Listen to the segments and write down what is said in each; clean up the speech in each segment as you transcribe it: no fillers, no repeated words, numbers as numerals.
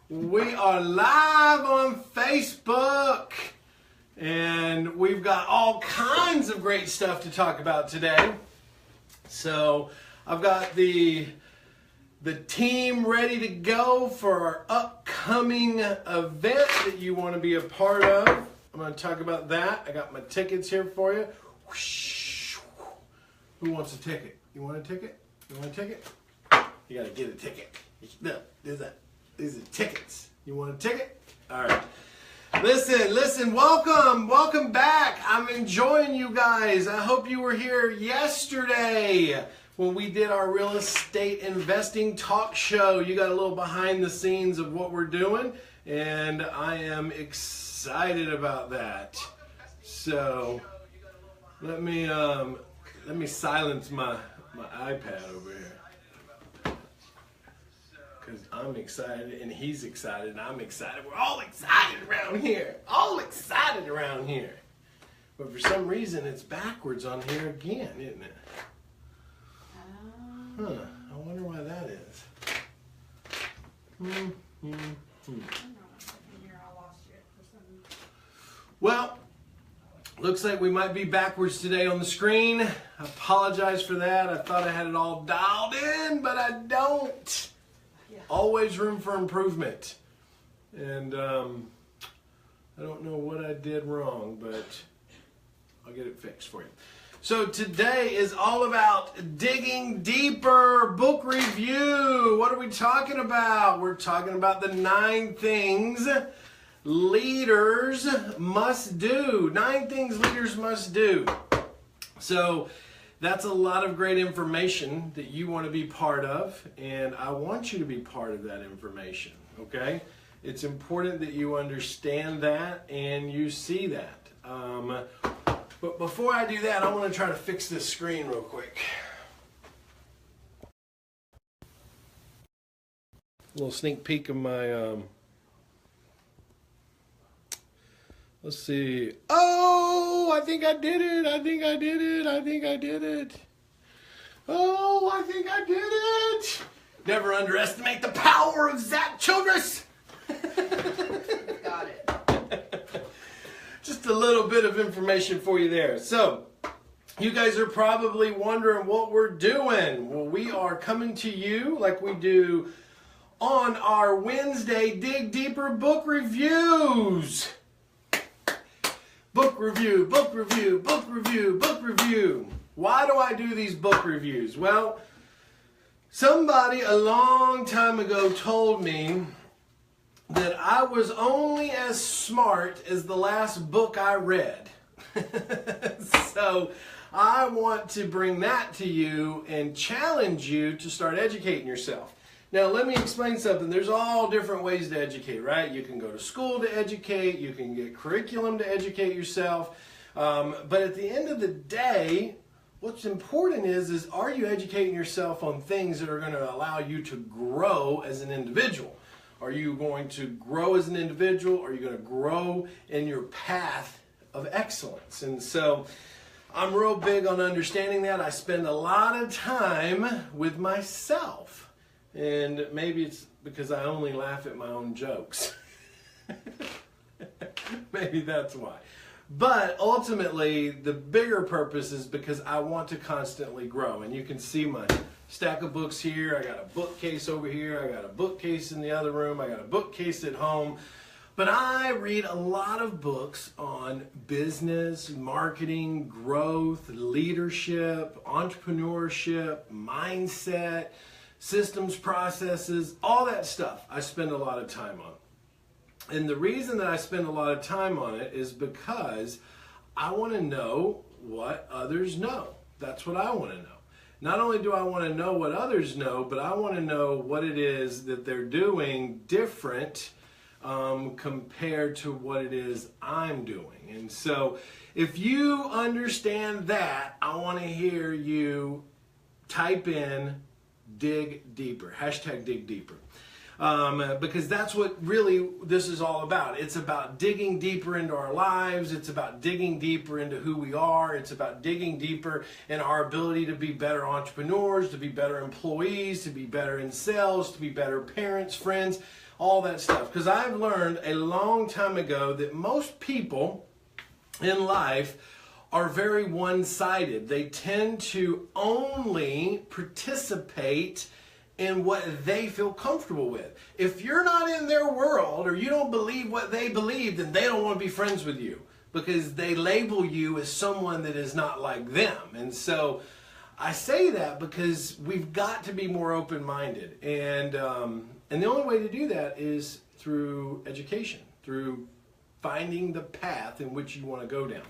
We are live on Facebook, and we've got all kinds of great stuff to talk about today. So I've got the team ready to go for our upcoming event that you want to be a part of. I'm going to talk about that. I got my tickets here for you. Who wants a ticket? You want a ticket? You want a ticket? You got to get a ticket. No, these are tickets. You want a ticket? All right. Listen, welcome back. I'm enjoying you guys. I hope you were here yesterday when we did our real estate investing talk show. You got a little behind the scenes of what we're doing, and I am excited about that. So let me silence my iPad over here. Because I'm excited, and he's excited, and I'm excited. We're all excited around here. But for some reason, it's backwards on here again, isn't it? Huh. I wonder why that is. Well, looks like we might be backwards today on the screen. I apologize for that. I thought I had it all dialed in, but I don't. Always room for improvement. And I don't know what I did wrong, but I'll get it fixed for you. So today is all about digging deeper, book review. What are we talking about? We're talking about the 9 things leaders must do. 9 things leaders must do. So that's a lot of great information that you want to be part of, and I want you to be part of that information, okay? It's important that you understand that and you see that. But before I do that, I want to try to fix this screen real quick. A little sneak peek of my, let's see. Oh, I think I did it. Oh, I think I did it. Never underestimate the power of Zack Childress. Got it. Just a little bit of information for you there. So, you guys are probably wondering what we're doing. Well, we are coming to you like we do on our Wednesday Dig Deeper book reviews. Book review. Why do I do these book reviews? Well, somebody a long time ago told me that I was only as smart as the last book I read. So I want to bring that to you and challenge you to start educating yourself. Now, let me explain something. There's all different ways to educate, right? You can go to school to educate. You can get curriculum to educate yourself. But at the end of the day, what's important is are you educating yourself on things that are going to allow you to grow as an individual? Are you going to grow as an individual? Are you going to grow in your path of excellence? And so I'm real big on understanding that. I spend a lot of time with myself. And maybe it's because I only laugh at my own jokes. Maybe that's why. But ultimately, the bigger purpose is because I want to constantly grow. And you can see my stack of books here. I got a bookcase over here. I got a bookcase in the other room. I got a bookcase at home. But I read a lot of books on business, marketing, growth, leadership, entrepreneurship, mindset, systems, processes, all that stuff I spend a lot of time on. And the reason that I spend a lot of time on it is because I want to know what others know. That's what I want to know. Not only do I want to know what others know, but I want to know what it is that they're doing different compared to what it is I'm doing. And so if you understand that, I want to hear you type in dig deeper, hashtag dig deeper. because that's what really this is all about. It's about digging deeper into our lives. It's about digging deeper into who we are. It's about digging deeper in our ability to be better entrepreneurs, to be better employees, to be better in sales, to be better parents, friends, all that stuff. Because I've learned a long time ago that most people in life are very one-sided. They tend to only participate in what they feel comfortable with. If you're not in their world or you don't believe what they believe, then they don't want to be friends with you because they label you as someone that is not like them. And so I say that because we've got to be more open-minded. And the only way to do that is through education, through finding the path in which you want to go down.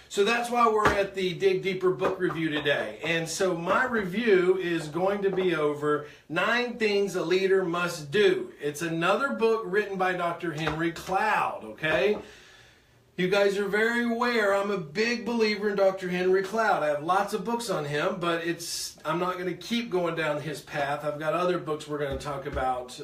So that's why we're at the Dig Deeper book review today. And so my review is going to be over 9 Things a Leader Must Do. It's another book written by Dr. Henry Cloud, okay? You guys are very aware I'm a big believer in Dr. Henry Cloud. I have lots of books on him, but I'm not going to keep going down his path. I've got other books we're going to talk about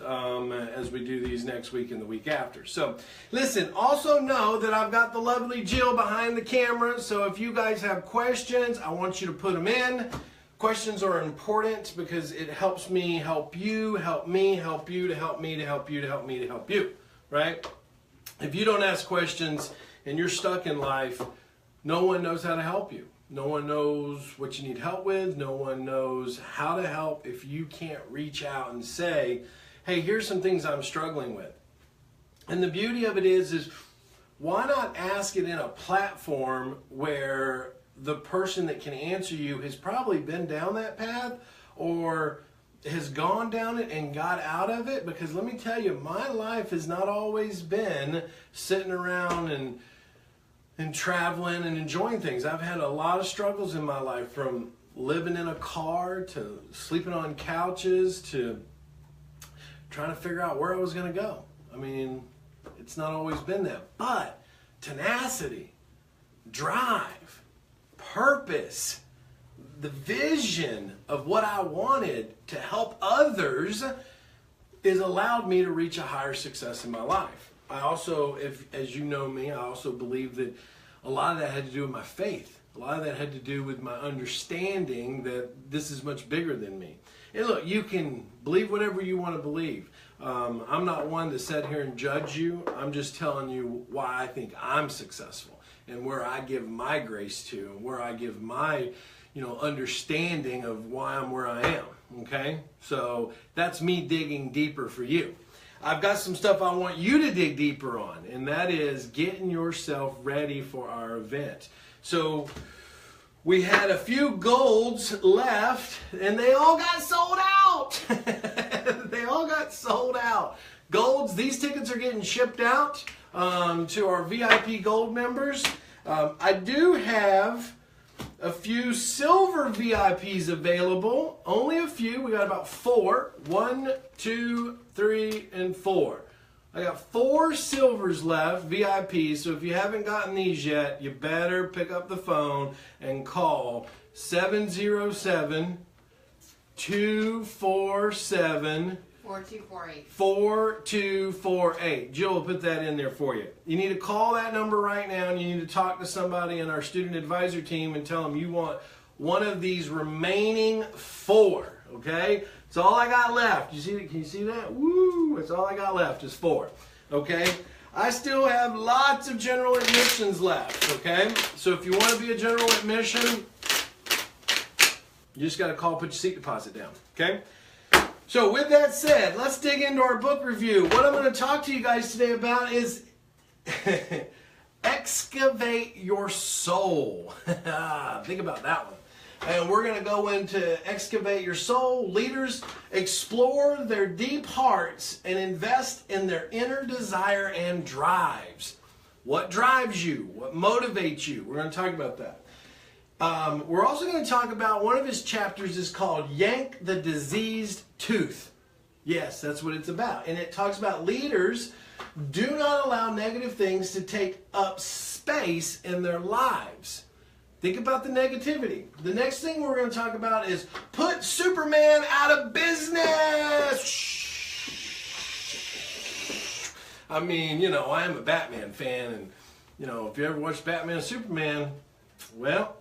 as we do these next week and the week after. So listen, also know that I've got the lovely Jill behind the camera. So if you guys have questions, I want you to put them in. Questions are important because it helps me help you, help me, help you, to help me, to help you, to help me, to help you, right? If you don't ask questions and you're stuck in life, no one knows how to help you. No one knows what you need help with. No one knows how to help if you can't reach out and say, hey, here's some things I'm struggling with. And the beauty of it is why not ask it in a platform where the person that can answer you has probably been down that path or has gone down it and got out of it? Because let me tell you, my life has not always been sitting around and traveling and enjoying things. I've had a lot of struggles in my life, from living in a car to sleeping on couches to trying to figure out where I was going to go. I mean, it's not always been that. But tenacity, drive, purpose, the vision of what I wanted to help others has allowed me to reach a higher success in my life. I also, as you know me, I also believe that a lot of that had to do with my faith. A lot of that had to do with my understanding that this is much bigger than me. And look, you can believe whatever you want to believe. I'm not one to sit here and judge you. I'm just telling you why I think I'm successful and where I give my grace to and where I give my understanding of why I'm where I am. Okay? So that's me digging deeper for you. I've got some stuff I want you to dig deeper on, and that is getting yourself ready for our event. So we had a few golds left, and they all got sold out. They all got sold out. Golds, these tickets are getting shipped out to our VIP gold members. I do have a few silver VIPs available. Only a few. We got about 4. 1, 2, 3, and 4. I got 4 silvers left, VIPs. So if you haven't gotten these yet, you better pick up the phone and call 707-247 4248. 4248. Jill will put that in there for you. You need to call that number right now, and you need to talk to somebody in our student advisor team and tell them you want one of these remaining 4. Okay? It's all I got left. You see? Can you see that? Woo! It's all I got left is 4. Okay? I still have lots of general admissions left. Okay? So if you want to be a general admission, you just got to call, put your seat deposit down. Okay? So with that said, let's dig into our book review. What I'm going to talk to you guys today about is excavate your soul. Think about that one. And we're going to go into excavate your soul. Leaders explore their deep hearts and invest in their inner desire and drives. What drives you? What motivates you? We're going to talk about that. We're also going to talk about one of his chapters is called Yank the Diseased Tooth. Yes, that's what it's about. And it talks about leaders do not allow negative things to take up space in their lives. Think about the negativity. The next thing we're going to talk about is put Superman out of business. I mean, you know, I am a Batman fan, and, you know, if you ever watched Batman and Superman, well,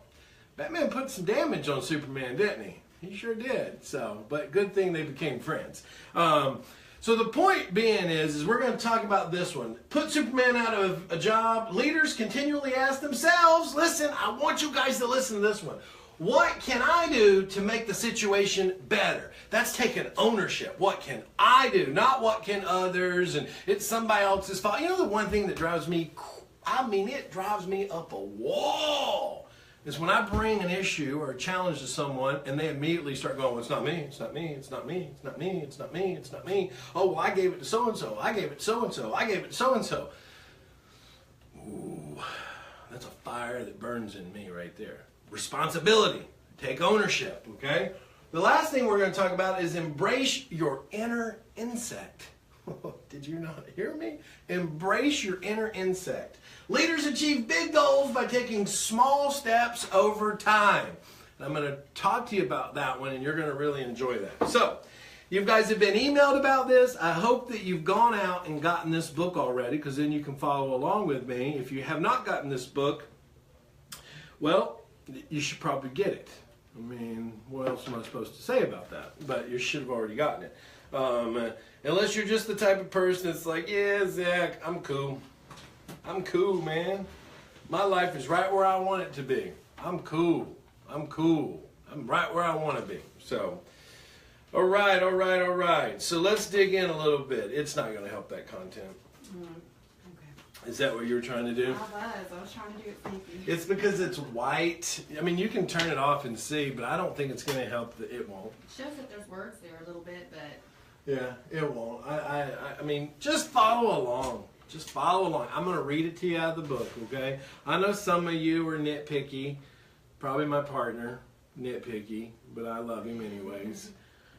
Batman put some damage on Superman, didn't he? He sure did. So, but good thing they became friends. So the point being is we're going to talk about this one. Put Superman out of a job. Leaders continually ask themselves, listen, I want you guys to listen to this one. What can I do to make the situation better? That's taking ownership. What can I do? Not what can others, and it's somebody else's fault. You know the one thing that drives me, it drives me up a wall, is when I bring an issue or a challenge to someone and they immediately start going, well, it's not me, it's not me, it's not me, it's not me, it's not me, it's not me. Oh, well, I gave it to so-and-so, I gave it to so-and-so, I gave it to so-and-so. Ooh, that's a fire that burns in me right there. Responsibility. Take ownership, okay? The last thing we're going to talk about is embrace your inner insect. Did you not hear me? Embrace your inner insect. Leaders achieve big goals by taking small steps over time. And I'm going to talk to you about that one, and you're going to really enjoy that. So, you guys have been emailed about this. I hope that you've gone out and gotten this book already, because then you can follow along with me. If you have not gotten this book, well, you should probably get it. I mean, what else am I supposed to say about that? But you should have already gotten it. Unless you're just the type of person that's like, yeah, Zach, I'm cool. I'm cool, man. My life is right where I want it to be. I'm cool. I'm cool. I'm right where I want to be. So, all right. So let's dig in a little bit. It's not going to help that content. Okay. Is that what you were trying to do? I was trying to do it sneaky. It's because it's white. I mean, you can turn it off and see, but I don't think it's going to help. It won't. It shows that there's words there a little bit, but... Yeah, it won't. I mean, just follow along. Just follow along. I'm going to read it to you out of the book, okay? I know some of you are nitpicky. Probably my partner, nitpicky, but I love him anyways.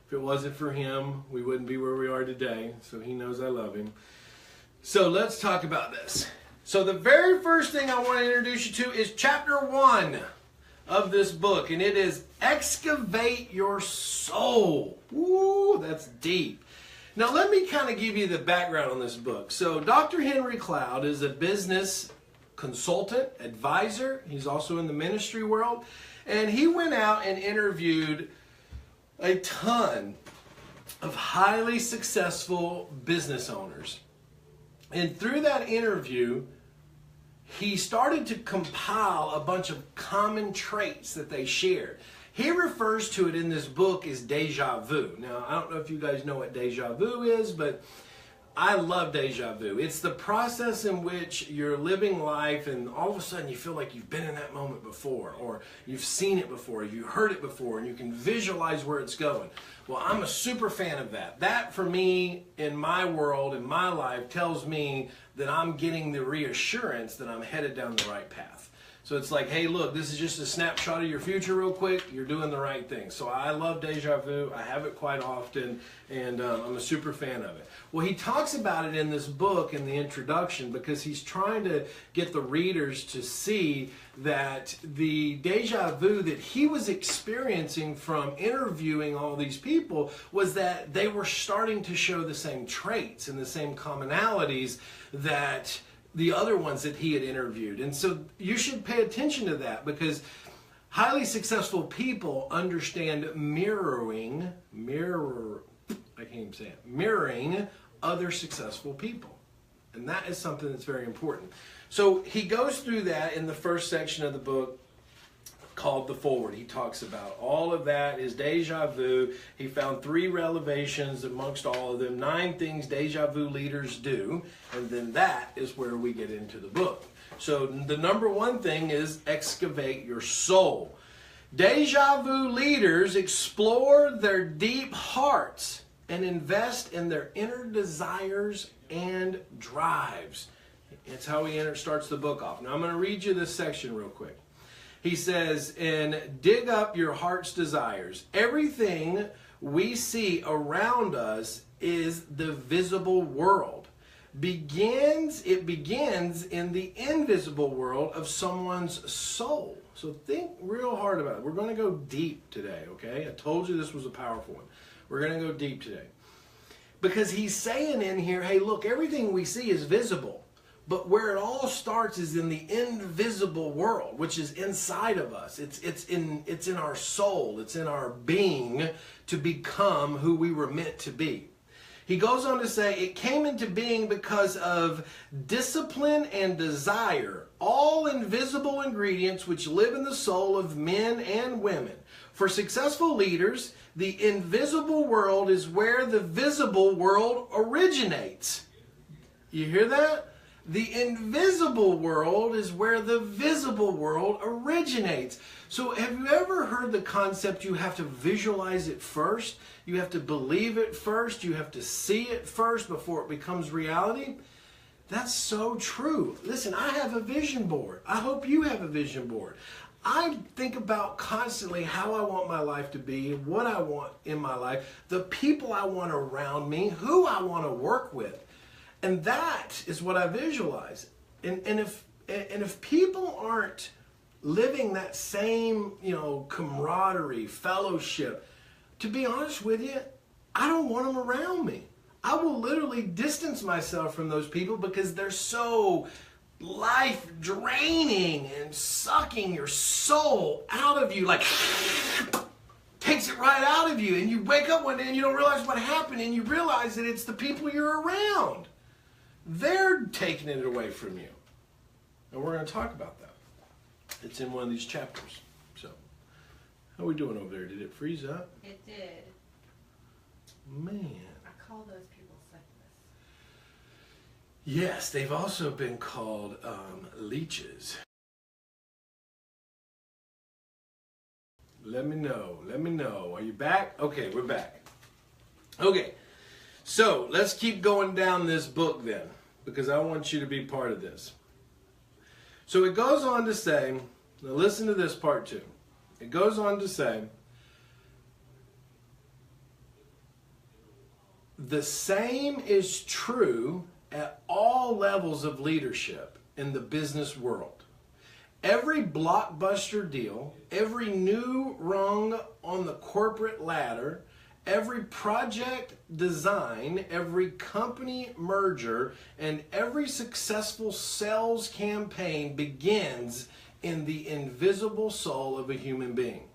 If it wasn't for him, we wouldn't be where we are today, so he knows I love him. So let's talk about this. So the very first thing I want to introduce you to is chapter 1 of this book, and it is excavate your soul. Woo, that's deep. Now let me kind of give you the background on this book. So Dr. Henry Cloud is a business consultant, advisor. He's also in the ministry world, and he went out and interviewed a ton of highly successful business owners. And through that interview, he started to compile a bunch of common traits that they shared. He refers to it in this book as deja vu. Now, I don't know if you guys know what deja vu is, but I love deja vu. It's the process in which you're living life and all of a sudden you feel like you've been in that moment before, or you've seen it before, you've heard it before, and you can visualize where it's going. Well, I'm a super fan of that. That, for me, in my world, in my life, tells me that I'm getting the reassurance that I'm headed down the right path. So it's like, hey, look, this is just a snapshot of your future real quick. You're doing the right thing. So I love deja vu. I have it quite often, and I'm a super fan of it. Well, he talks about it in this book in the introduction because he's trying to get the readers to see that the deja vu that he was experiencing from interviewing all these people was that they were starting to show the same traits and the same commonalities that the other ones that he had interviewed. And so you should pay attention to that because highly successful people understand mirroring other successful people. And that is something that's very important. So he goes through that in the first section of the book called The Forward. He talks about all of that is deja vu. He found 3 revelations amongst all of them, 9 things deja vu leaders do, and then that is where we get into the book. So the number 1 thing is excavate your soul. Deja vu leaders explore their deep hearts and invest in their inner desires and drives. It's how he starts the book off. Now I'm going to read you this section real quick. He says, and dig up your heart's desires. Everything we see around us is the visible world. It begins in the invisible world of someone's soul. So think real hard about it. We're going to go deep today, okay? I told you this was a powerful one. We're going to go deep today. Because he's saying in here, hey, look, everything we see is visible. But where it all starts is in the invisible world, which is inside of us. It's in our soul. It's in our being to become who we were meant to be. He goes on to say, it came into being because of discipline and desire, all invisible ingredients which live in the soul of men and women. For successful leaders, the invisible world is where the visible world originates. You hear that? The invisible world is where the visible world originates. So have you ever heard the concept you have to visualize it first? You have to believe it first. You have to see it first before it becomes reality? That's so true. Listen, I have a vision board. I hope you have a vision board. I think about constantly how I want my life to be, what I want in my life, the people I want around me, who I want to work with. And that is what I visualize. And if people aren't living that same, camaraderie, fellowship, to be honest with you, I don't want them around me. I will literally distance myself from those people because they're so life draining and sucking your soul out of you, like takes it right out of you. And you wake up one day and you don't realize what happened, and you realize that it's the people you're around. They're taking it away from you. And we're going to talk about that. It's in one of these chapters. So, how are we doing over there? Did it freeze up? It did. Man. I call those people cyclists. Yes, they've also been called leeches. Let me know. Let me know. Are you back? Okay, we're back. Okay. So, let's keep going down this book then, because I want you to be part of this. So it goes on to say, now listen to this part too. It goes on to say, the same is true at all levels of leadership in the business world. Every blockbuster deal, every new rung on the corporate ladder, every project design, every company merger, and every successful sales campaign begins in the invisible soul of a human being.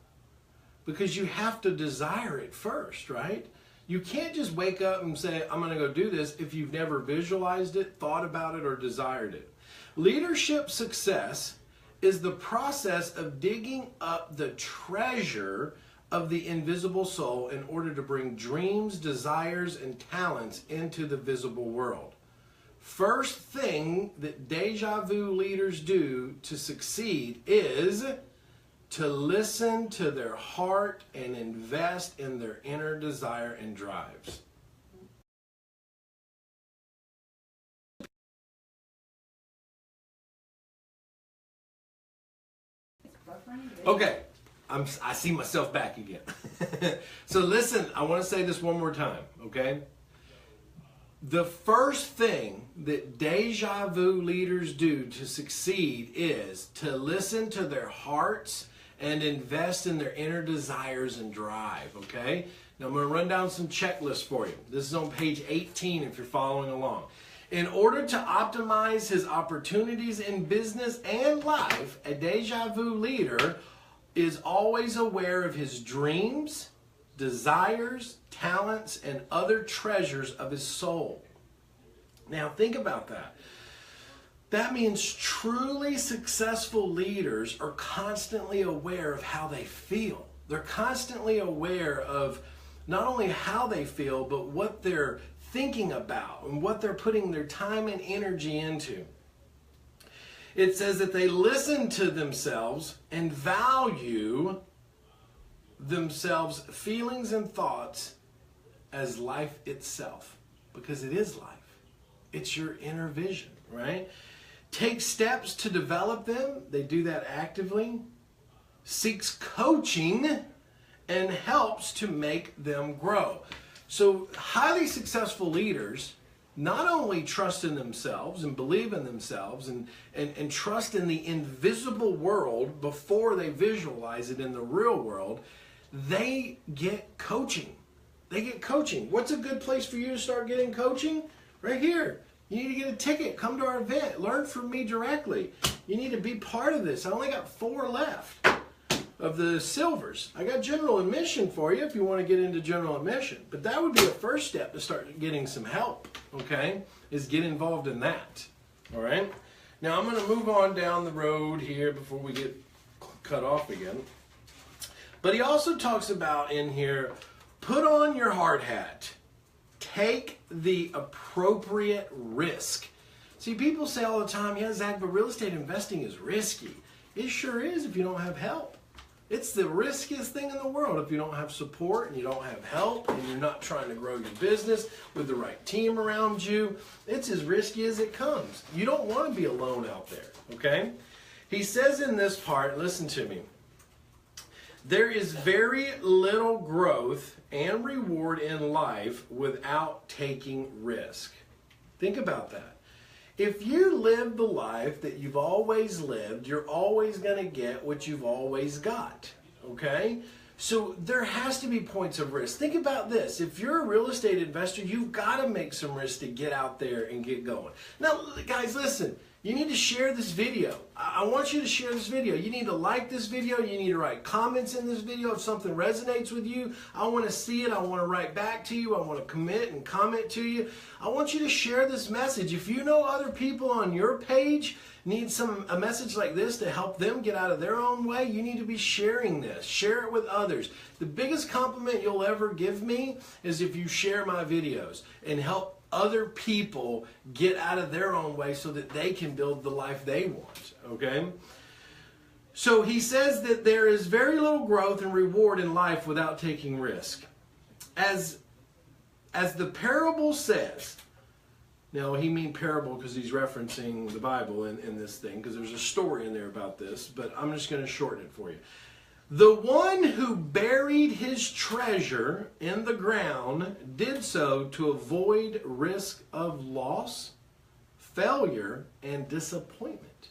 Because you have to desire it first, right? You can't just wake up and say, I'm going to go do this if you've never visualized it, thought about it, or desired it. Leadership success is the process of digging up the treasure of the invisible soul in order to bring dreams, desires, and talents into the visible world. First thing that deja vu leaders do to succeed is to listen to their heart and invest in their inner desire and drives. Okay. I see myself back again. So listen, I want to say this one more time, okay? The first thing that deja vu leaders do to succeed is to listen to their hearts and invest in their inner desires and drive, okay? Now I'm going to run down some checklists for you. This is on page 18 if you're following along. In order to optimize his opportunities in business and life, a deja vu leader is always aware of his dreams, desires, talents, and other treasures of his soul. Now think about that. That means truly successful leaders are constantly aware of how they feel. They're constantly aware of not only how they feel, but what they're thinking about and what they're putting their time and energy into. It says that they listen to themselves and value themselves' feelings and thoughts as life itself, because it is life. It's your inner vision, right? Take steps to develop them. They do that actively. Seeks coaching and helps to make them grow. So highly successful leaders not only trust in themselves and believe in themselves and trust in the invisible world before they visualize it in the real world, they get coaching. They get coaching. What's a good place for you to start getting coaching? Right here. You need to get a ticket. Come to our event. Learn from me directly. You need to be part of this. I only got 4 left of the silvers. I got general admission for you if you want to get into general admission. But that would be a first step to start getting some help, okay, is get involved in that, all right? Now, I'm going to move on down the road here before we get cut off again. But he also talks about in here, put on your hard hat. Take the appropriate risk. See, people say all the time, yeah, Zach, but real estate investing is risky. It sure is if you don't have help. It's the riskiest thing in the world if you don't have support and you don't have help and you're not trying to grow your business with the right team around you. It's as risky as it comes. You don't want to be alone out there, okay? He says in this part, listen to me, there is very little growth and reward in life without taking risk. Think about that. If you live the life that you've always lived, you're always going to get what you've always got, okay? So there has to be points of risk. Think about this. If you're a real estate investor, you've got to make some risk to get out there and get going. Now, guys, listen. You need to share this video. I want you to share this video. You need to like this video. You need to write comments in this video if something resonates with you. I want to see it. I want to write back to you. I want to commit and comment to you. I want you to share this message. If you know other people on your page need a message like this to help them get out of their own way, you need to be sharing this. Share it with others. The biggest compliment you'll ever give me is if you share my videos and help other people get out of their own way so that they can build the life they want, okay? So he says that there is very little growth and reward in life without taking risk. As the parable says, now he means parable because he's referencing the Bible in this thing, because there's a story in there about this, but I'm just going to shorten it for you. The one who buried his treasure in the ground did so to avoid risk of loss, failure, and disappointment.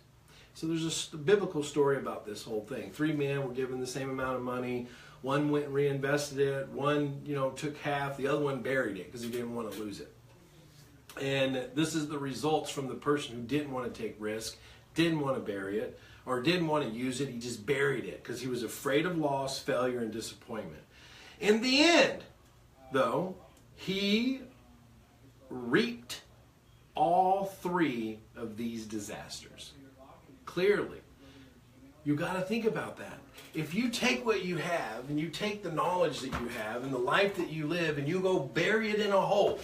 So there's a biblical story about this whole thing. 3 men were given the same amount of money. One went and reinvested it. One, took half. The other one buried it because he didn't want to lose it. And this is the results from the person who didn't want to take risk, didn't want to bury it, or didn't want to use it. He just buried it because he was afraid of loss, failure, and disappointment. In the end, though, he reaped all 3 of these disasters. Clearly, you got to think about that. If you take what you have and you take the knowledge that you have and the life that you live and you go bury it in a hole,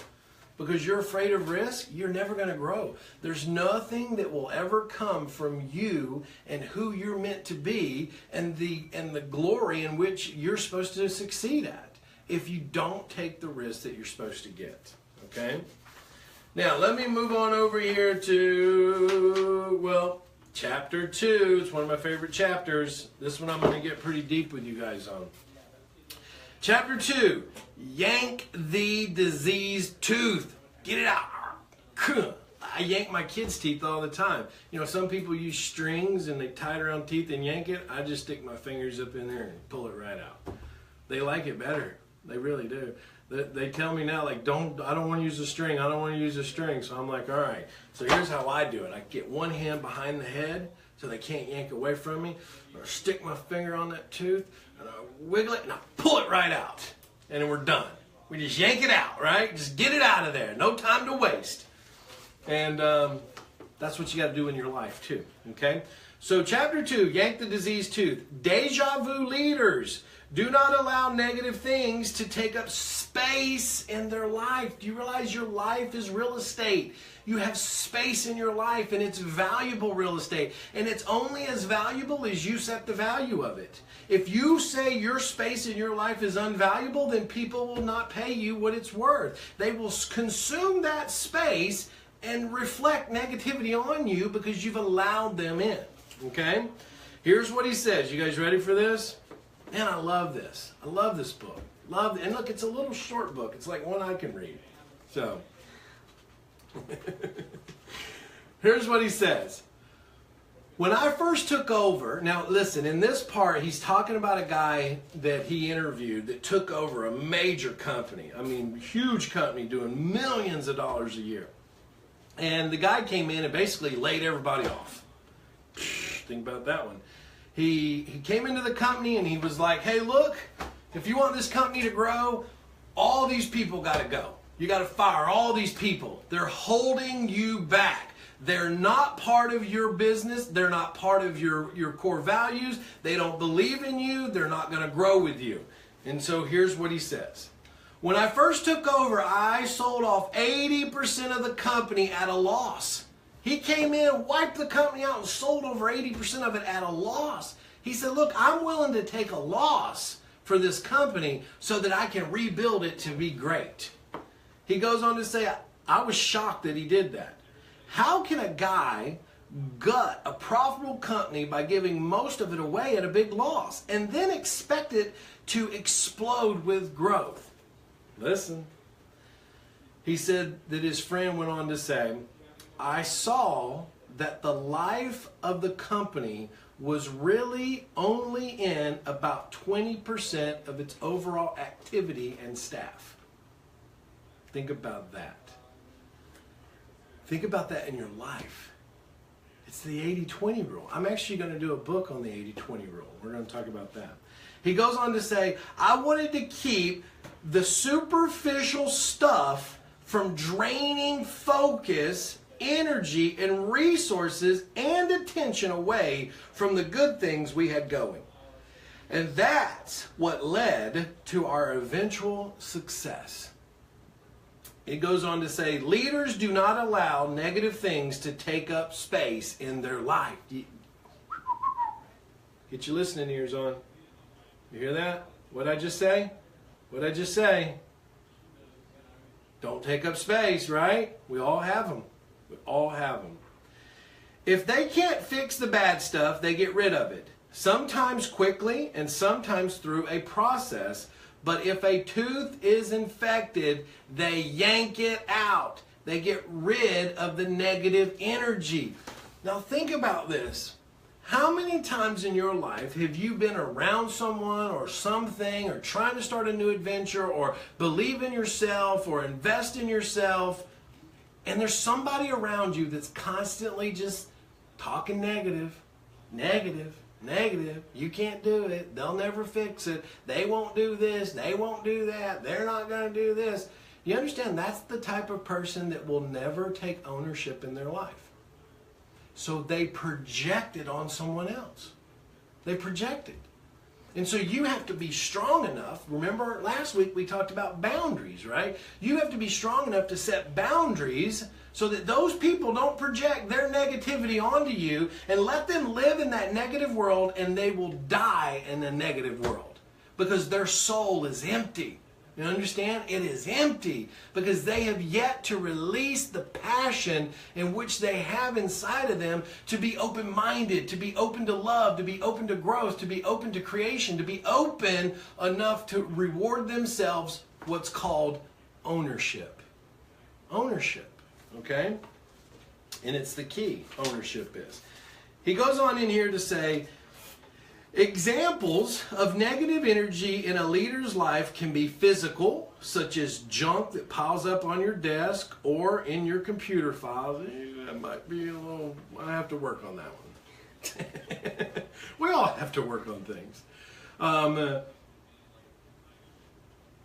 because you're afraid of risk, you're never going to grow. There's nothing that will ever come from you and who you're meant to be and the glory in which you're supposed to succeed at if you don't take the risk that you're supposed to get. Okay? Now, let me move on over here to, chapter 2. It's one of my favorite chapters. This one I'm going to get pretty deep with you guys on. Chapter 2, yank the diseased tooth. Get it out. I yank my kids' teeth all the time. Some people use strings and they tie it around teeth and yank it. I just stick my fingers up in there and pull it right out. They like it better. They really do. They tell me now, like, I don't want to use a string. I don't want to use a string. So I'm like, all right. So here's how I do it. I get one hand behind the head so they can't yank away from me. Or stick my finger on that tooth. And I wiggle it and I pull it right out. And then we're done. We just yank it out, right? Just get it out of there. No time to waste. And that's what you got to do in your life too, okay? So chapter 2, yank the diseased tooth. Deja vu leaders do not allow negative things to take up space in their life. Do you realize your life is real estate? You have space in your life and it's valuable real estate. And it's only as valuable as you set the value of it. If you say your space in your life is unvaluable, then people will not pay you what it's worth. They will consume that space and reflect negativity on you because you've allowed them in. Okay? Here's what he says. You guys ready for this? Man, I love this. I love this book. And look, it's a little short book. It's like one I can read. So, here's what he says. When I first took over, now listen, in this part, he's talking about a guy that he interviewed that took over a major company. I mean, huge company doing millions of dollars a year. And the guy came in and basically laid everybody off. Think about that one. He came into the company and he was like, hey, look, if you want this company to grow, all these people got to go. You got to fire all these people. They're holding you back. They're not part of your business. They're not part of your core values. They don't believe in you. They're not going to grow with you. And so here's what he says. When I first took over, I sold off 80% of the company at a loss. He came in, wiped the company out, and sold over 80% of it at a loss. He said, look, I'm willing to take a loss for this company so that I can rebuild it to be great. He goes on to say, I was shocked that he did that. How can a guy gut a profitable company by giving most of it away at a big loss and then expect it to explode with growth? Listen. He said that his friend went on to say, I saw that the life of the company was really only in about 20% of its overall activity and staff. Think about that. Think about that in your life. It's the 80-20 rule. I'm actually going to do a book on the 80-20 rule. We're going to talk about that. He goes on to say, I wanted to keep the superficial stuff from draining focus, energy, and resources and attention away from the good things we had going. And that's what led to our eventual success. It goes on to say, leaders do not allow negative things to take up space in their life. Get your listening ears on. You hear that? What'd I just say? What'd I just say? Don't take up space, right? We all have them. We all have them. If they can't fix the bad stuff, they get rid of it. Sometimes quickly and sometimes through a process. But if a tooth is infected, they yank it out. They get rid of the negative energy. Now think about this. How many times in your life have you been around someone or something or trying to start a new adventure or believe in yourself or invest in yourself, and there's somebody around you that's constantly just talking negative, negative, negative. You can't do it. They'll never fix it. They won't do this. They won't do that. They're not going to do this. You understand? That's the type of person that will never take ownership in their life. So they project it on someone else. They project it. And so you have to be strong enough. Remember last week we talked about boundaries, right? You have to be strong enough to set boundaries so that those people don't project their negativity onto you and let them live in that negative world, and they will die in the negative world because their soul is empty. You understand? It is empty because they have yet to release the passion in which they have inside of them to be open-minded, to be open to love, to be open to growth, to be open to creation, to be open enough to reward themselves what's called ownership. Ownership, okay? And it's the key, ownership is. He goes on in here to say, examples of negative energy in a leader's life can be physical, such as junk that piles up on your desk or in your computer files. That might be a little, I have to work on that one. We all have to work on things.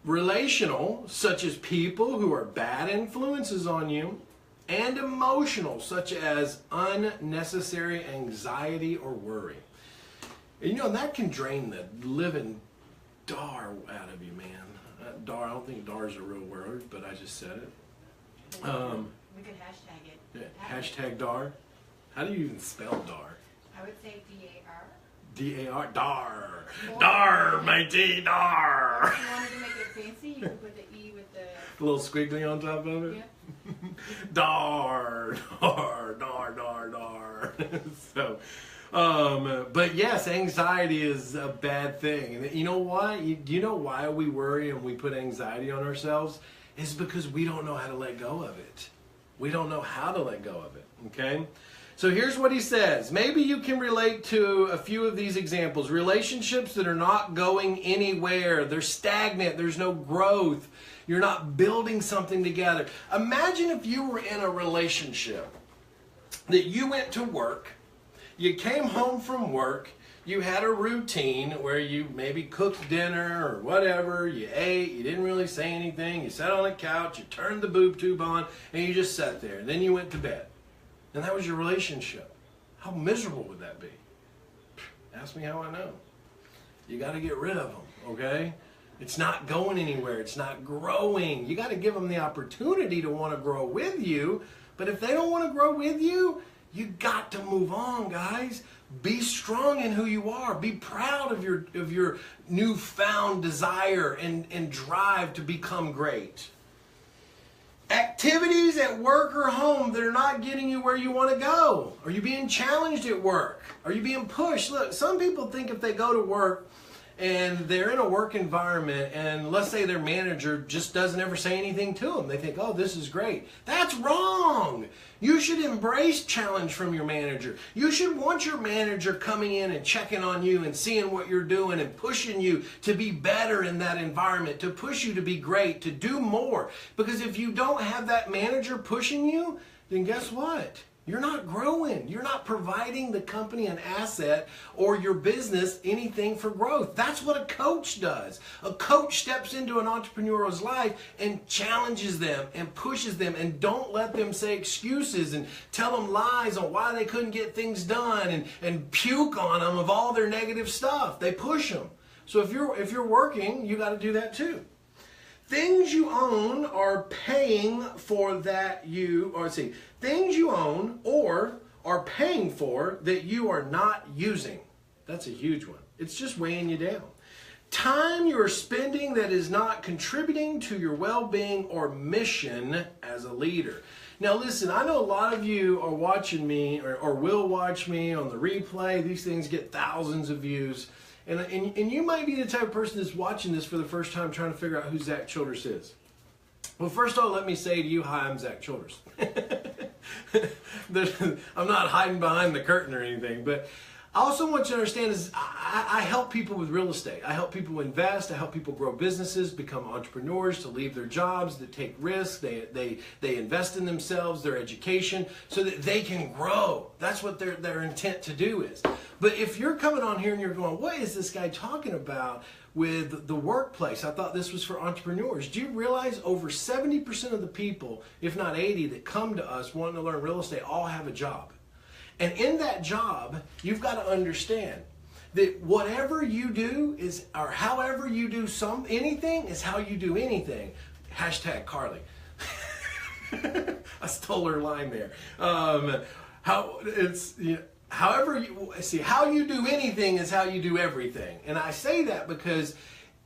Relational, such as people who are bad influences on you. And emotional, such as unnecessary anxiety or worry. You know, that can drain the living dar out of you, man. Dar, I don't think dar is a real word, but I just said it. We could hashtag it. Yeah, hashtag dar. How do you even spell dar? I would say D-A-R. D-A-R, dar. Dar, matey, dar. If you wanted to make it fancy, you could put the E with the little squiggly on top of it? Yeah. Dar, dar, dar, dar, dar. So, but yes, anxiety is a bad thing. And you know why? Do you know why we worry and we put anxiety on ourselves? It's because we don't know how to let go of it. We don't know how to let go of it, okay? So here's what he says. Maybe you can relate to a few of these examples. Relationships that are not going anywhere. They're stagnant. There's no growth. You're not building something together. Imagine if you were in a relationship that you went to work, you came home from work, you had a routine where you maybe cooked dinner or whatever, you ate, you didn't really say anything, you sat on a couch, you turned the boob tube on, and you just sat there. And then you went to bed. And that was your relationship. How miserable would that be? Ask me how I know. You got to get rid of them, okay? It's not going anywhere. It's not growing. You got to give them the opportunity to want to grow with you. But if they don't want to grow with you, you got to move on, guys. Be strong in who you are. Be proud of your newfound desire and drive to become great. Activities at work or home that are not getting you where you want to go. Are you being challenged at work? Are you being pushed? Look, some people think if they go to work and they're in a work environment and let's say their manager just doesn't ever say anything to them, they think, oh, this is great. That's wrong. You should embrace challenge from your manager. You should want your manager coming in and checking on you and seeing what you're doing and pushing you to be better in that environment, to push you to be great, to do more. Because if you don't have that manager pushing you, then guess what? You're not growing. You're not providing the company an asset or your business anything for growth. That's what a coach does. A coach steps into an entrepreneur's life and challenges them and pushes them, and don't let them say excuses and tell them lies on why they couldn't get things done and puke on them of all their negative stuff. They push them. So if you're working, you got to do that too. Things you own are paying for that things you own or are paying for that you are not using. That's a huge one. It's just weighing you down. Time you're spending that is not contributing to your well-being or mission as a leader. Now listen, I know a lot of you are watching me or will watch me on the replay. These things get thousands of views. And you might be the type of person that's watching this for the first time trying to figure out who Zack Childress is. Well, first of all, let me say to you, hi, I'm Zack Childress. I'm not hiding behind the curtain or anything, but I also want you to understand is I help people with real estate. I help people invest. I help people grow businesses, become entrepreneurs, to leave their jobs, to take risks. They invest in themselves, their education, so that they can grow. That's what their intent to do is. But if you're coming on here and you're going, what is this guy talking about with the workplace? I thought this was for entrepreneurs. Do you realize over 70% of the people, if not 80, that come to us wanting to learn real estate all have a job? And in that job, you've got to understand that whatever you do is, or however you do anything is how you do anything. Hashtag Carly. I stole her line there. How you do anything is how you do everything. And I say that because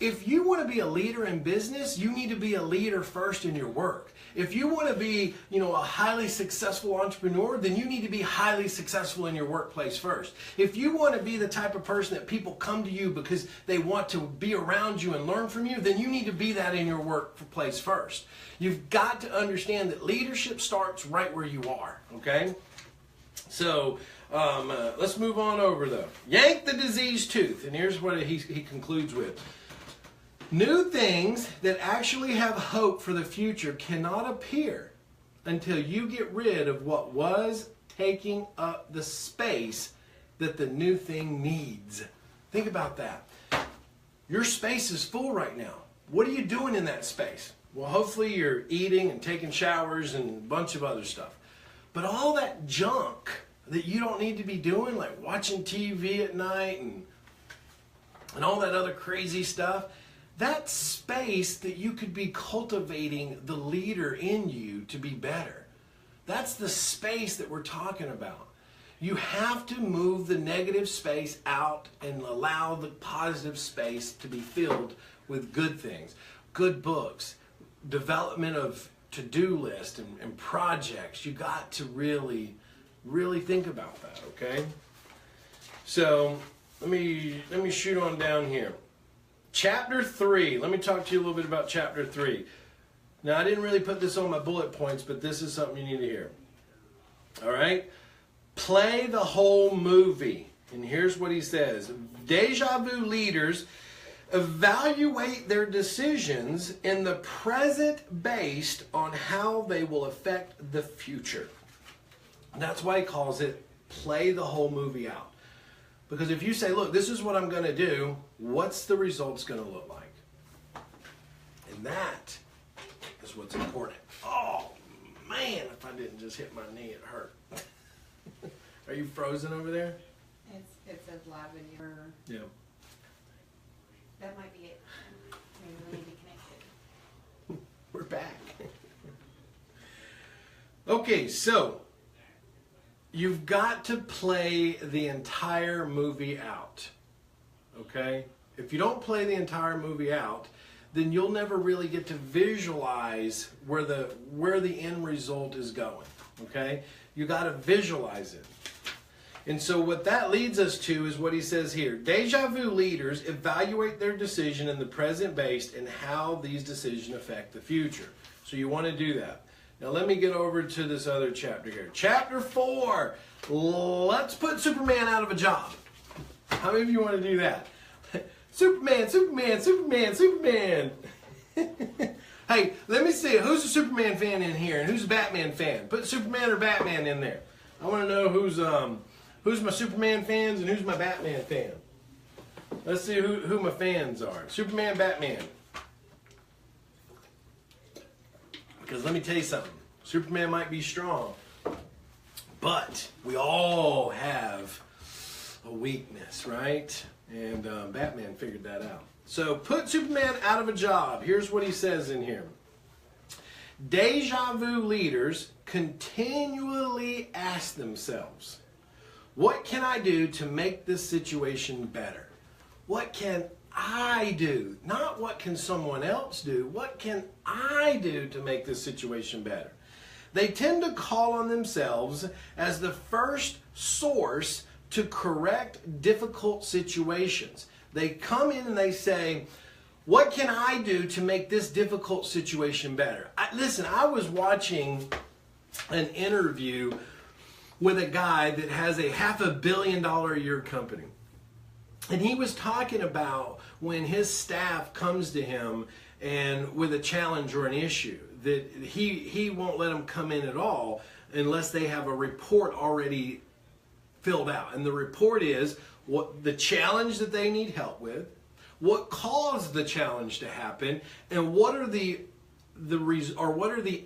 if you want to be a leader in business, you need to be a leader first in your work. If you want to be, a highly successful entrepreneur, then you need to be highly successful in your workplace first. If you want to be the type of person that people come to you because they want to be around you and learn from you, then you need to be that in your workplace first. You've got to understand that leadership starts right where you are, okay? So let's move on over though. Yank the diseased tooth. And here's what he concludes with. New things that actually have hope for the future cannot appear until you get rid of what was taking up the space that the new thing needs. Think about that. Your space is full right now. What are you doing in that space? Well, hopefully you're eating and taking showers and a bunch of other stuff. But all that junk that you don't need to be doing, like watching TV at night and all that other crazy stuff, that space that you could be cultivating the leader in you to be better. That's the space that we're talking about. You have to move the negative space out and allow the positive space to be filled with good things, good books, development of to-do list and projects. You got to really think about that, okay? So let me shoot on down here. Chapter 3. Let me talk to you a little bit about chapter 3. Now, I didn't really put this on my bullet points, but this is something you need to hear. All right? play the whole movie. And here's what he says. Deja vu leaders evaluate their decisions in the present based on how they will affect the future. And that's why he calls it play the whole movie out. Because if you say, look, this is what I'm going to do, what's the results going to look like? And that is what's important. Oh, man, if I didn't just hit my knee, it hurt. Are you frozen over there? It says live when you're. Yeah. That might be it. Maybe we need to connect it. We're back. Okay, so you've got to play the entire movie out. Okay? If you don't play the entire movie out, then you'll never really get to visualize where the end result is going. Okay? You got to visualize it. And so what that leads us to is what he says here. Deja vu leaders evaluate their decision in the present based and how these decisions affect the future. So you want to do that. Now let me get over to this other chapter here. Chapter 4. Let's put Superman out of a job. How many of you want to do that? Superman, Superman, Superman, Superman. Hey, let me see. Who's a Superman fan in here and who's a Batman fan? Put Superman or Batman in there. I want to know who's my Superman fans and who's my Batman fan. Let's see who my fans are. Superman, Batman. Because let me tell you something. Superman might be strong, but we all have a weakness, right? And Batman figured that out. So put Superman out of a job. Here's what he says in here. Deja vu leaders continually ask themselves, what can I do to make this situation better? What can I do? Not what can someone else do. What can I do to make this situation better? They tend to call on themselves as the first source to correct difficult situations. They come in and they say, what can I do to make this difficult situation better? Listen, I was watching an interview with a guy that has a $500 million a year company. And he was talking about when his staff comes to him and with a challenge or an issue, that he won't let them come in at all unless they have a report already filled out. And the report is what the challenge that they need help with, what caused the challenge to happen, and what are the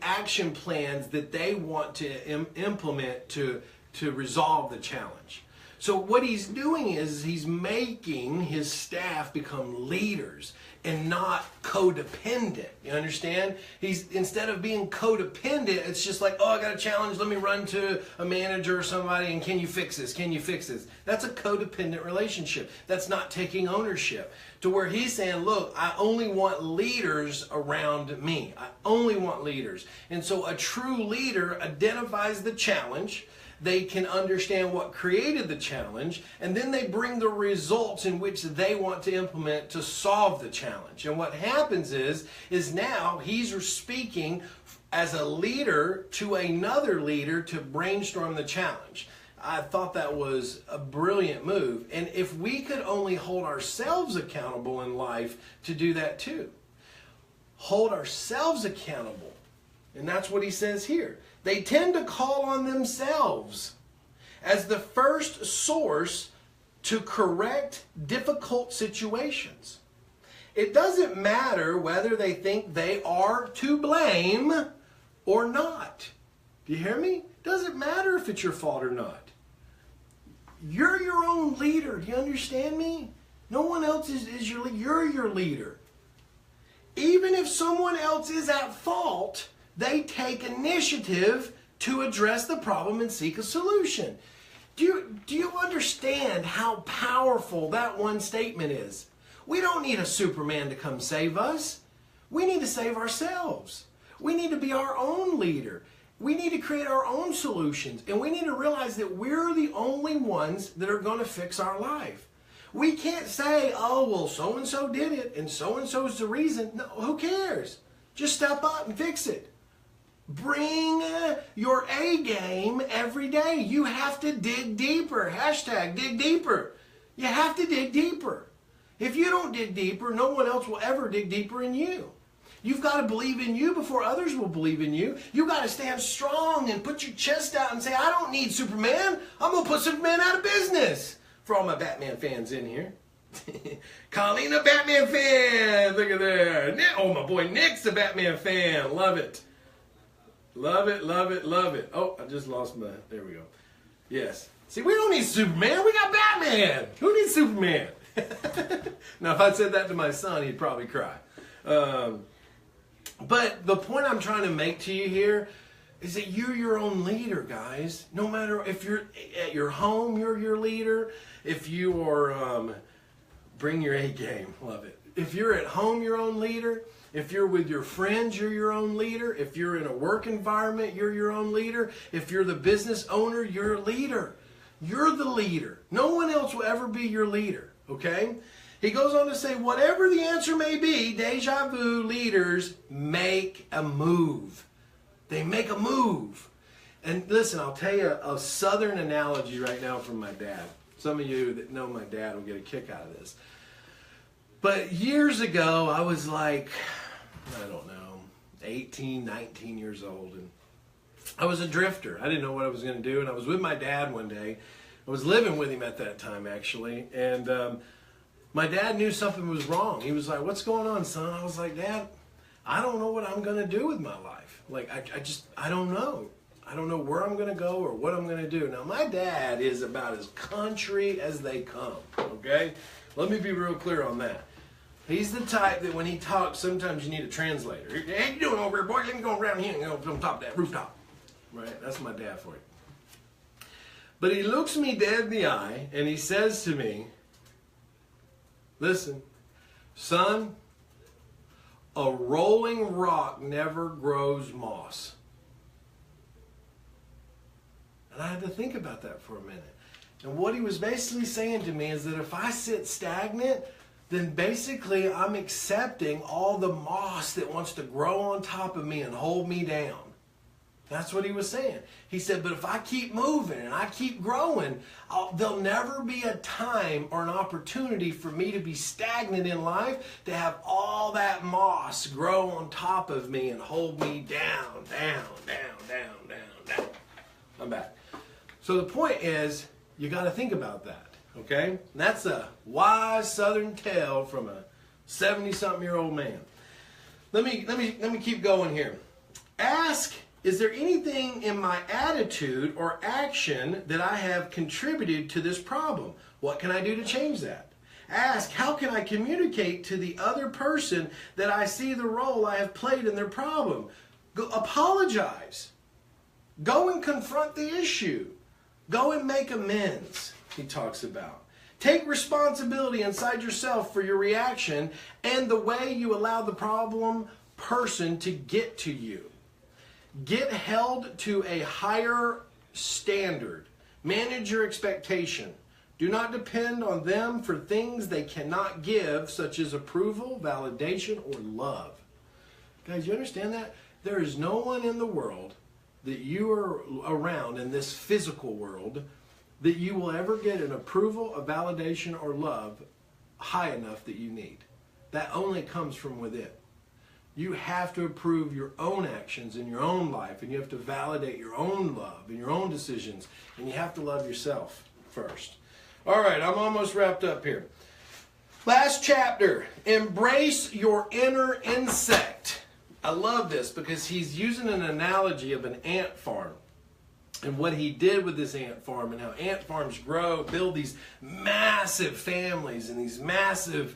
action plans that they want to implement to resolve the challenge. So what he's doing is he's making his staff become leaders and not codependent. You understand? He's, instead of being codependent, it's just like, oh, I got a challenge, let me run to a manager or somebody and can you fix this? Can you fix this? That's a codependent relationship. That's not taking ownership. To where he's saying, look, I only want leaders around me. I only want leaders. And so a true leader identifies the challenge. They can understand what created the challenge, and then they bring the results in which they want to implement to solve the challenge. And what happens is now he's speaking as a leader to another leader to brainstorm the challenge. I thought that was a brilliant move. And if we could only hold ourselves accountable in life to do that too. Hold ourselves accountable. And that's what he says here. They tend to call on themselves as the first source to correct difficult situations. It doesn't matter whether they think they are to blame or not. Do you hear me? It doesn't matter if it's your fault or not. You're your own leader. Do you understand me? No one else is your leader. You're your leader. Even if someone else is at fault, they take initiative to address the problem and seek a solution. Do you understand how powerful that one statement is? We don't need a Superman to come save us. We need to save ourselves. We need to be our own leader. We need to create our own solutions. And we need to realize that we're the only ones that are going to fix our life. We can't say, oh, well, so-and-so did it and so-and-so is the reason. No, who cares? Just step up and fix it. Bring your A game every day. You have to dig deeper. Hashtag dig deeper. You have to dig deeper. If you don't dig deeper, no one else will ever dig deeper in you. You've got to believe in you before others will believe in you. You've got to stand strong and put your chest out and say, I don't need Superman. I'm going to put Superman out of business. For all my Batman fans in here. Colleen, a Batman fan. Look at there. Oh, my boy Nick's a Batman fan. Love it. Love it, love it, love it. Oh, I just lost my... There we go. Yes. See, we don't need Superman. We got Batman. Who needs Superman? Now, if I said that to my son, he'd probably cry. But the point I'm trying to make to you here is that you're your own leader, guys. No matter if you're at your home, you're your leader. If you are... bring your A game. Love it. If you're at home, your own leader. If you're with your friends, you're your own leader. If you're in a work environment, you're your own leader. If you're the business owner, you're a leader. You're the leader. No one else will ever be your leader, okay? He goes on to say, whatever the answer may be, deja vu leaders make a move. They make a move. And listen, I'll tell you a southern analogy right now from my dad. Some of you that know my dad will get a kick out of this. But years ago, I was like, I don't know, 18, 19 years old. And I was a drifter. I didn't know what I was going to do. And I was with my dad one day. I was living with him at that time, actually. And my dad knew something was wrong. He was like, what's going on, son? I was like, Dad, I don't know what I'm going to do with my life. Like, I don't know. I don't know where I'm going to go or what I'm going to do. Now, my dad is about as country as they come, okay? Let me be real clear on that. He's the type that when he talks, sometimes you need a translator. Hey, how you doing over here, boy? Let me go around here and go on top of that rooftop. Right? That's my dad for you. But he looks me dead in the eye and he says to me, listen, son, a rolling rock never grows moss. And I had to think about that for a minute. And what he was basically saying to me is that if I sit stagnant, then basically I'm accepting all the moss that wants to grow on top of me and hold me down. That's what he was saying. He said, but if I keep moving and I keep growing, there'll never be a time or an opportunity for me to be stagnant in life, to have all that moss grow on top of me and hold me down, down, down, down, down, down. I'm back. So the point is, you got to think about that, okay? And that's a wise Southern tale from a 70-something-year-old man. Let me keep going here. Ask, is there anything in my attitude or action that I have contributed to this problem? What can I do to change that? Ask, how can I communicate to the other person that I see the role I have played in their problem? Go, apologize. Go and confront the issue. Go and make amends, he talks about. Take responsibility inside yourself for your reaction and the way you allow the problem person to get to you. Get held to a higher standard. Manage your expectation. Do not depend on them for things they cannot give, such as approval, validation, or love. Guys, you understand that? There is no one in the world that you are around in this physical world that you will ever get an approval, a validation, or love high enough that you need. That only comes from within. You have to approve your own actions in your own life, and you have to validate your own love and your own decisions, and you have to love yourself first. All right, I'm almost wrapped up here. Last chapter, embrace your inner insect. I love this because he's using an analogy of an ant farm and what he did with this ant farm and how ant farms grow, build these massive families and these massive,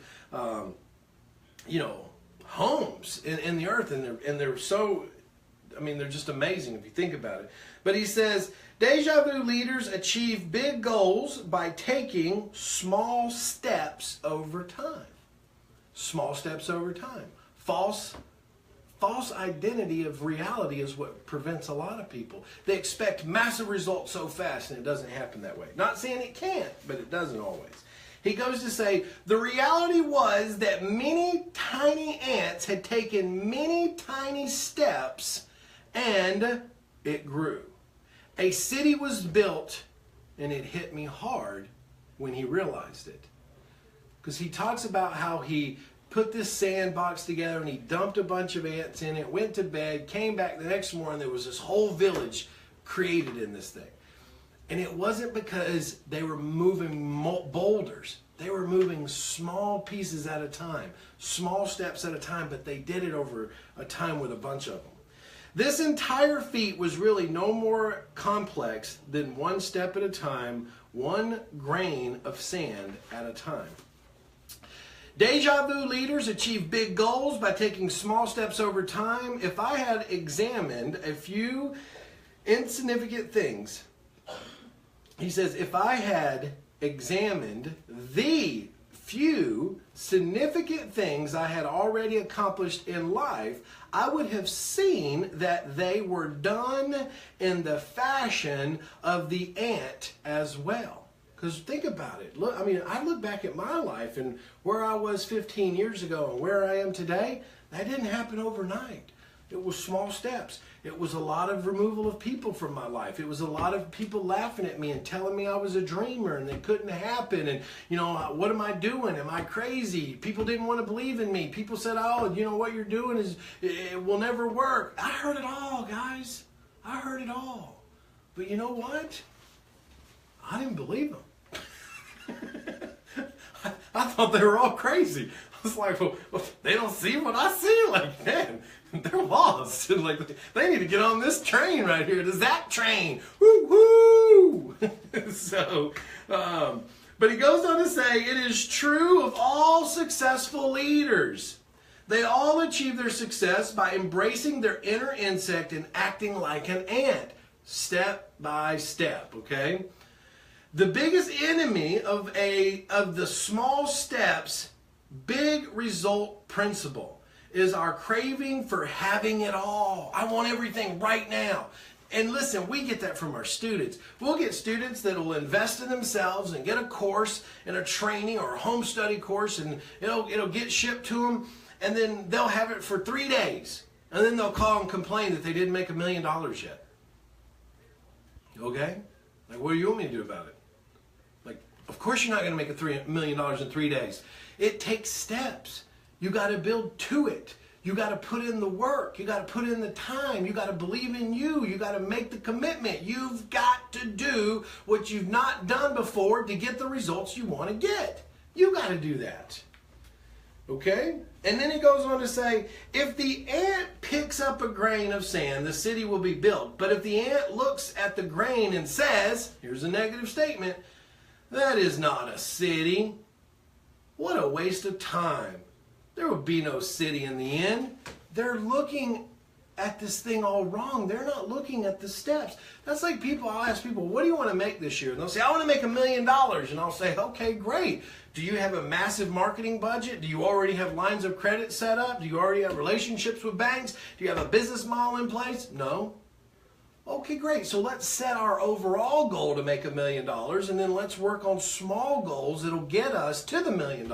homes in the earth. And they're so, they're just amazing if you think about it. But he says, deja vu leaders achieve big goals by taking small steps over time. Small steps over time. False identity of reality is what prevents a lot of people. They expect massive results so fast, and it doesn't happen that way. Not saying it can't, but it doesn't always. He goes to say, the reality was that many tiny ants had taken many tiny steps and it grew. A city was built, and it hit me hard when he realized it. Because he talks about how he put this sandbox together and he dumped a bunch of ants in it, went to bed, came back the next morning, there was this whole village created in this thing. And it wasn't because they were moving boulders. They were moving small pieces at a time, small steps at a time, but they did it over a time with a bunch of them. This entire feat was really no more complex than one step at a time, one grain of sand at a time. Deja vu leaders achieve big goals by taking small steps over time. If I had examined a few insignificant things, he says, if I had examined the few significant things I had already accomplished in life, I would have seen that they were done in the fashion of the ant as well. Because think about it. Look, I mean, I look back at my life and where I was 15 years ago and where I am today, that didn't happen overnight. It was small steps. It was a lot of removal of people from my life. It was a lot of people laughing at me and telling me I was a dreamer and it couldn't happen. And, you know, what am I doing? Am I crazy? People didn't want to believe in me. People said, oh, you know, what you're doing is, it will never work. I heard it all, guys. I heard it all. But you know what? I didn't believe them. I thought they were all crazy. I was like, well, they don't see what I see. Like, man, they're lost. Like, they need to get on this train right here, the Zack train. Woo woo. So, but he goes on to say, it is true of all successful leaders. They all achieve their success by embracing their inner insect and acting like an ant, step by step. Okay. The biggest enemy of the small steps, big result principle is our craving for having it all. I want everything right now. And listen, we get that from our students. We'll get students that will invest in themselves and get a course and a training or a home study course, and it'll get shipped to them, and then they'll have it for 3 days. And then they'll call and complain that they didn't make $1 million yet. Okay? Like, what do you want me to do about it? Like, of course you're not going to make $1 million in 3 days. It takes steps. You got to build to it. You got to put in the work. You got to put in the time. You got to believe in you. You got to make the commitment. You've got to do what you've not done before to get the results you want to get. You got to do that. Okay? And then he goes on to say, if the ant picks up a grain of sand, the city will be built. But if the ant looks at the grain and says, here's a negative statement, that is not a city. What a waste of time. There will be no city in the end. They're looking at this thing all wrong. They're not looking at the steps. That's like people, I'll ask people, what do you want to make this year? And they'll say, I want to make $1 million. And I'll say, okay, great. Do you have a massive marketing budget? Do you already have lines of credit set up? Do you already have relationships with banks? Do you have a business model in place? No. Okay, great. So let's set our overall goal to make $1 million, and then let's work on small goals that'll get us to the $1 million.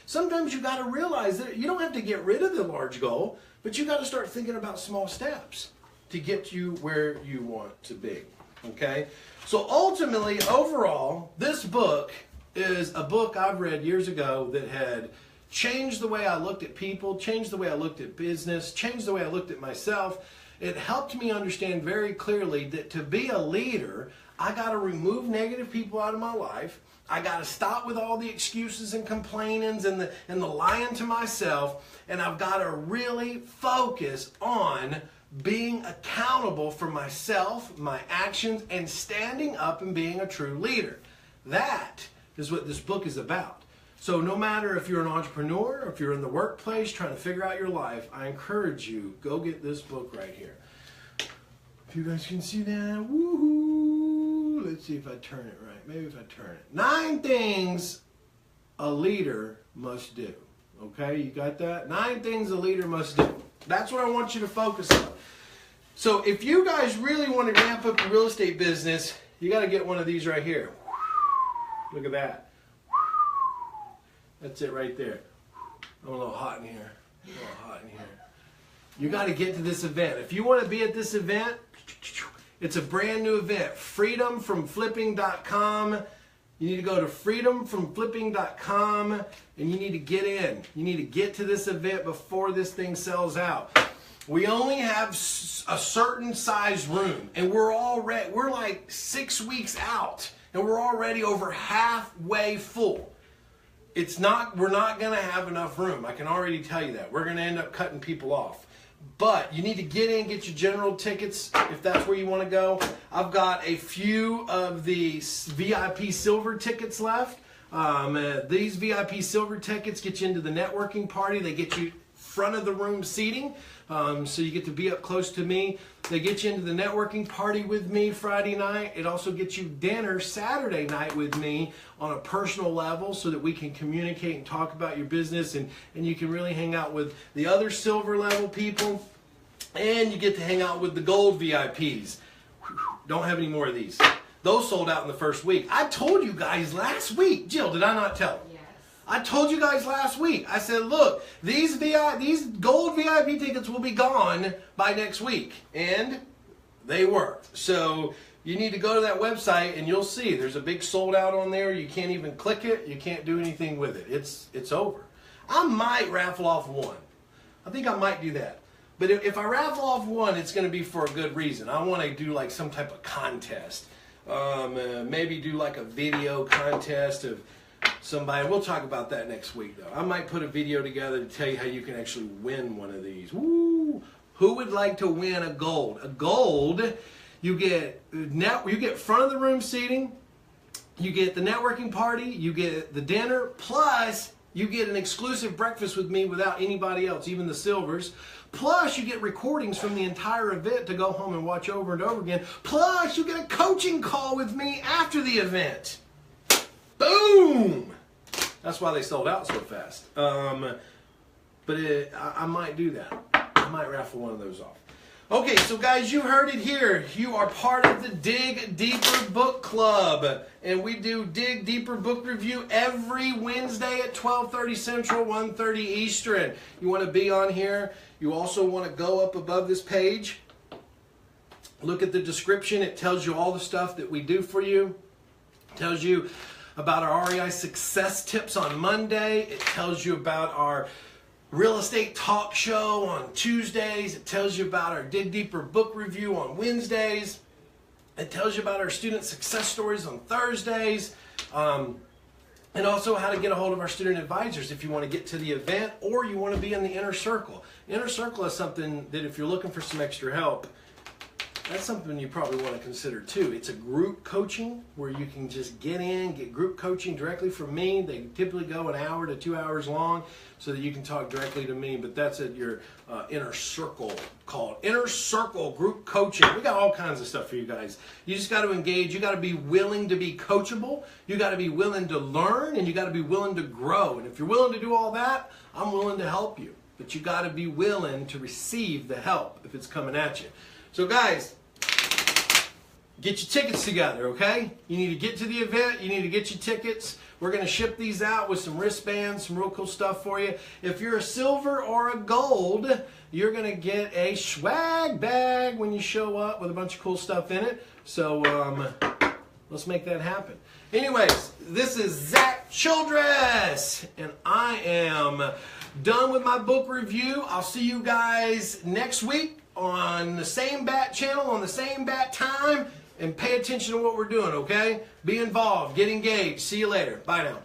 Sometimes you got to realize that you don't have to get rid of the large goal, but you got to start thinking about small steps to get you where you want to be. Okay? So ultimately, overall, this book is a book I've read years ago that had changed the way I looked at people, changed the way I looked at business, changed the way I looked at myself. It helped me understand very clearly that to be a leader, I got to remove negative people out of my life. I got to stop with all the excuses and complainings and the lying to myself. And I've got to really focus on being accountable for myself, my actions, and standing up and being a true leader. That is what this book is about. So no matter if you're an entrepreneur, or if you're in the workplace trying to figure out your life, I encourage you, go get this book right here. If you guys can see that, woohoo! Let's see if I turn it right. Maybe if I turn it. 9 things a leader must do. Okay, you got that? 9 things a leader must do. That's what I want you to focus on. So if you guys really want to ramp up your real estate business, you got to get one of these right here. Look at that. That's it right there. I'm a little hot in here. A little hot in here. You got to get to this event. If you want to be at this event, it's a brand new event. freedomfromflipping.com. You need to go to freedomfromflipping.com and you need to get in. You need to get to this event before this thing sells out. We only have a certain size room, and we're like 6 weeks out, and we're already over halfway full. We're not going to have enough room. I can already tell you that. We're going to end up cutting people off. But you need to get in, get your general tickets if that's where you want to go. I've got a few of the VIP silver tickets left. These VIP silver tickets get you into the networking party. They get you front of the room seating, so you get to be up close to me. They get you into the networking party with me Friday night. It also gets you dinner Saturday night with me on a personal level so that we can communicate and talk about your business, and you can really hang out with the other silver level people, and you get to hang out with the gold VIPs. Don't have any more of these. Those sold out in the first week. I told you guys last week. Jill, did I not tell you? I told you guys last week. I said, look, these gold VIP tickets will be gone by next week. And they were. So you need to go to that website and you'll see there's a big sold out on there. You can't even click it. You can't do anything with it. It's over. I might raffle off one. I think I might do that. But if I raffle off one, it's going to be for a good reason. I want to do like some type of contest. Maybe do like a video contest of somebody. We'll talk about that next week, though. I might put a video together to tell you how you can actually win one of these. Woo! Who would like to win a gold? A gold, you get front of the room seating, you get the networking party, you get the dinner, plus you get an exclusive breakfast with me without anybody else, even the silvers. Plus, you get recordings from the entire event to go home and watch over and over again. Plus, you get a coaching call with me after the event. Boom! That's why they sold out so fast. I might do that. I might raffle one of those off. Okay, so guys, you heard it here. You are part of the Dig Deeper Book Club. And we do Dig Deeper Book Review every Wednesday at 12:30 Central, 1:30 Eastern. You want to be on here. You also want to go up above this page. Look at the description. It tells you all the stuff that we do for you. It tells you about our REI success tips on Monday. It tells you about our real estate talk show on Tuesdays. It tells you about our Dig Deeper book review on Wednesdays. It tells you about our student success stories on Thursdays. And also how to get a hold of our student advisors if you want to get to the event or you want to be in the inner circle. Inner circle is something that if you're looking for some extra help, that's something you probably want to consider too. It's a group coaching where you can just get group coaching directly from me. They typically go an hour to 2 hours long so that you can talk directly to me. But that's at your inner circle, called Inner Circle Group Coaching. We got all kinds of stuff for you guys. You just got to engage. You got to be willing to be coachable. You got to be willing to learn, and you got to be willing to grow. And if you're willing to do all that, I'm willing to help you. But you got to be willing to receive the help if it's coming at you. So guys, get your tickets together, okay? You need to get to the event. You need to get your tickets. We're going to ship these out with some wristbands, some real cool stuff for you. If you're a silver or a gold, you're going to get a swag bag when you show up with a bunch of cool stuff in it. So let's make that happen. Anyways, this is Zack Childress, and I am done with my book review. I'll see you guys next week on the same bat channel, on the same bat time. And pay attention to what we're doing, okay? Be involved. Get engaged. See you later. Bye now.